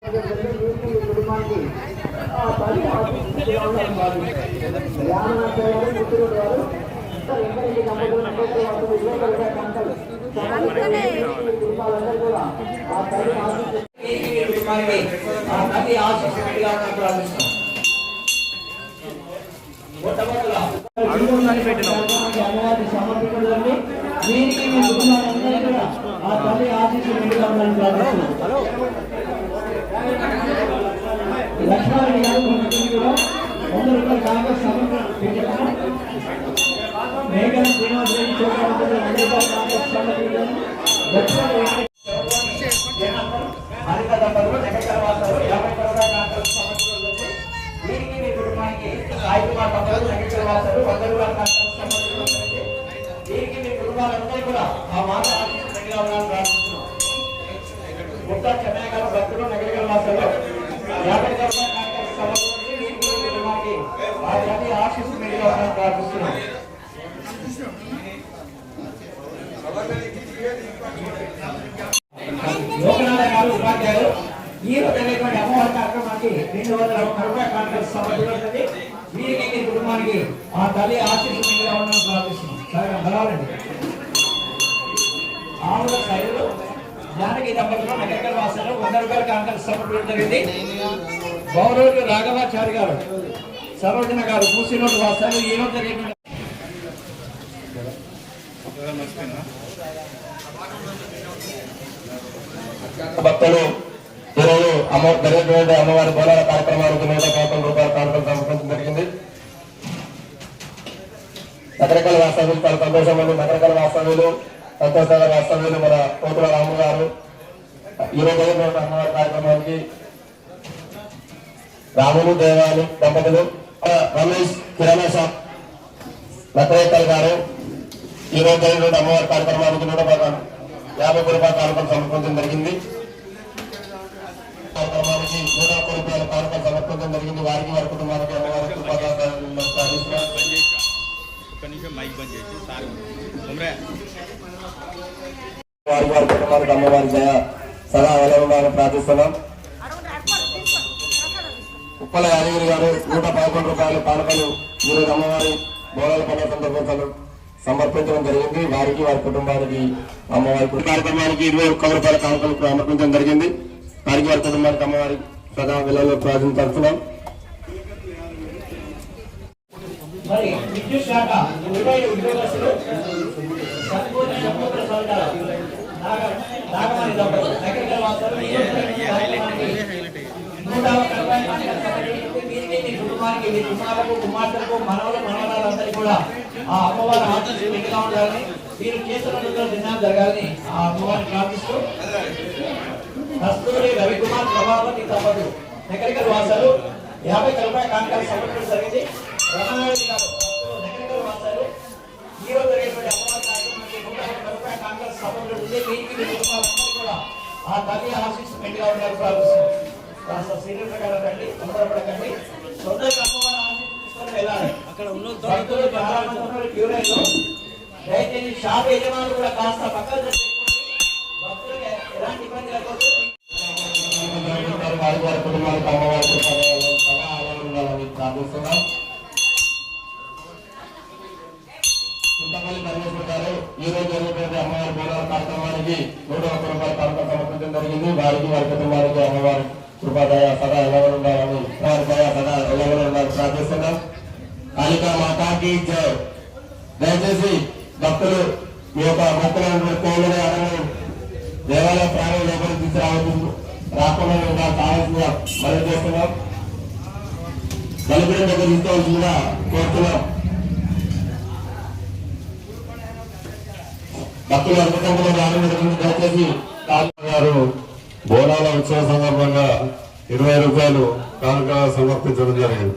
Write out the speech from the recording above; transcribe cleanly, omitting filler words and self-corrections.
ఈ రోజైనటువంటి అమ్మవారి కార్యక్రమానికి 201 రూపాయల కానుకలు సమర్పించబడుతుంది. వీరికి మీ కుటుంబానికి ఆ తల్లి ఆశీస్సులు ఉండాలని ప్రార్థిస్తున్నాం. ఆవుల శైలు జానకి దంపతులు నగరికల్ వాసాలు 100 రూపాయల కానుకలు సమర్పించడం జరిగింది. గౌరవులు రాఘవాచారి గారు, సరోజన గారు పూసినోటి వాసాలు ఈ రోజు జరిగిన భక్తులు ఈరోజు జరిగినటువంటి అమ్మవారి బోనాల కార్యక్రమానికి 111 రూపాయల కానుకలు సమర్పించడం జరిగింది. నగరికల్ వాస్తవ్యులు చాలా సంతోషమంది. నగరికల్ వాస్తవ్యులు, సంతోషనగర్ వాస్తవ్యులు మన కోతుల రాము గారు ఈరోజు జరిగినటువంటి అమ్మవారి కార్యక్రమానికి రాములు దేవాలు దంపతులు, రమేష్ కిరాణా షాప్ నగరికల్ గారు ఈరోజు జరిగినటువంటి అమ్మవారి కార్యక్రమానికి 150 రూపాయల కానుకలు సమర్పించడం జరిగింది. కార్యక్రమానికి 101 రూపాయల కానుకలు సమర్పించడం జరిగింది. వారికి వారి కుటుంబానికి అమ్మవారికి వారి వారి కుటుంబానికి అమ్మవారి దయ సదా అవలంబనాలను ప్రార్థిస్తున్నాం. ఉప్పల యాదగిరి గారు 111 రూపాయల కానుకలు ఈరోజు అమ్మవారి బోనాల పండుగ సందర్భంగా సమర్పించడం జరిగింది. వారికి వారి కుటుంబానికి అమ్మవారి కార్యక్రమానికి 21 రూపాయల కానుకలు సమర్పించడం జరిగింది. వారికి వారి కుటుంబానికి అమ్మవారి సదా విలువలో ప్రార్థించుతున్నాం. విద్యుత్ శాఖ ఉద్యోగస్తులు కుటుంబానికి మీ కుమారులకు కుమార్తెలకు మనవలు మనవరాలందరికీ కూడా ఆ అమ్మవారి ఆశీస్సులు ఇంకా ఉండాలని, మీరు చేస్తున్న దినాలు జరగాలని ఆ అమ్మవారిని ప్రార్థిస్తూ కస్తూరి రవికుమార్ ప్రభావతి దంపతులు నగరికల్ వాసాలు 50 రూపాయల కానుకలు సమర్పించడం జరిగింది. రమణారెడ్డి గారు నగరికల్ వాసాలు ఈ రోజు జరిగేటువంటి అమ్మవారి కార్యక్రమానికి 150 రూపాయల కానుకలు సమర్పించింది. వీరికి మీ కుటుంబాలందరూ కూడా ఆ తల్లి ఆశీస్సు మెండుగా ఉండాలని ప్రార్థిస్తున్నాం. కాస్త సీరియల్ ప్రకారం రండి, తొందరపడకండి. తొందరగా అమ్మవారి ఆశీస్సు తీసుకొని వెళ్ళాలి. అక్కడ ఉన్న చాలా మంది ఉన్నారు క్యూరైలో. దయచేసి షాప్ యజమానులు కూడా కాస్త పక్కన భక్తులకి ఎలాంటి ఇబ్బంది లేకపోతే వారి కుటుంబాలకు అమ్మవారికి సదా ఆనందాలని ప్రార్థిస్తున్నాం. చింతపల్లి పరమేశ్వర గారు ఈ రోజు జరిగినటువంటి అమ్మవారి బోనాల కార్యక్రమానికి 101 రూపాయల కానుకలు సమర్పించడం జరిగింది. వారికి వారి కుటుంబానికి అమ్మవారి కృపాదయ సదా ఎలవలు ఉండాలని వారి దయ సదా ఎలవలు ఉండాలని ప్రార్థిస్తున్నాం. కాళికా మాతాకి జై. దయచేసి భక్తులు మీ యొక్క మొక్కలను కోళ్ళని అడగని దేవాలయ ప్రాణం లోపలికి తీసుకురావచ్చు రాకుండా కావాల్సిందిగా మనం చేస్తున్నాం. బలిపీఠం దగ్గర తీసుకోవాల్సిందిగా కోరుతున్నాం. భక్తులు అనుకుంటున్న దాని దయచేసి గారు బోనాల ఉత్సవ సందర్భంగా 20 రూపాయలు కానుక సమర్పించడం జరిగింది.